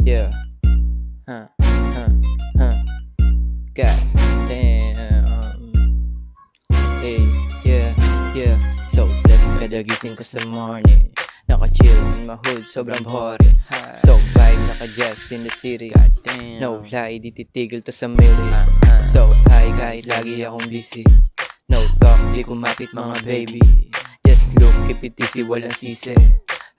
Yeah. Huh. Huh. Huh. God damn. Hey. Yeah. Yeah. So blessed kada gising ko sa morning. Naka-chill in my hood, sobrang boring. So vibe, naka-jazz in the city. No lie, di titigil to sa milli. So high kahit lagi akong busy. No talk, di kumapit mga baby. Just look, keep it easy, walang sisi.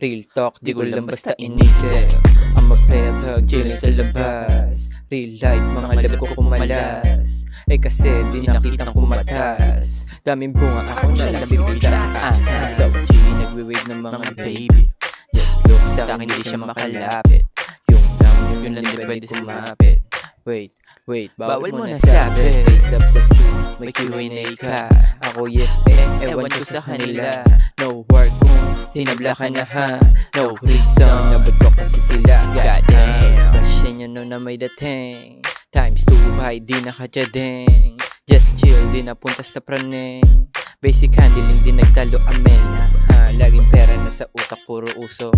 Real talk, di ko lang basta inisip. I'ma play at hug, chillin' sa labas. Real life, mga lab ko kumalas. Eh kasi di nakitang kumatas. Daming bunga ako na nabibitas. So G, nagwe-wave ng mga baby. Just look, sa akin di siya makalapit. Yung lang di pwede sumapit. Wait, bawal mo nasabi. Face up sa stool, may Q&A ka. Ako yes ewan ko sa kanila. No work kung tinabla ka na ha. No reason, nabad ko kasi sila. God damn, fresh yun no na may dating. Times 2 high, di nakachadeng. Just chill, di napunta sa praneng. Basic handling, di nagtalo amen. Laging pera na sa utak, puro uso.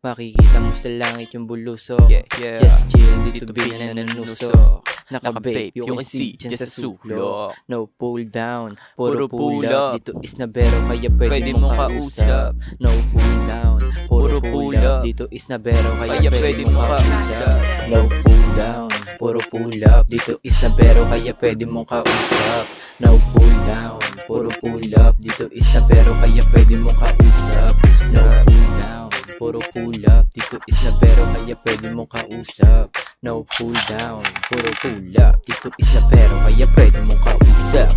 Makikita mo sa langit yung buluso. Just chill, dito bilang nanusok. Naka-vape yung AC dyan sa sulok. No pull down, puro pull up. Dito is na bero kaya pwede mong kausap. No pull down, puro pull up. Dito is na bero kaya pwede mong kausap. No pull down, puro pull up. Dito is na bero kaya pwede mong kausap. No pull down, puro pull up. Dito is na bero kaya pwede mong kausap. No pull down, puro pull up. Dito is na bero kaya pwede mong kausap. No pull down, puro pull up. Dito is na bero kaya pwede mong kausap.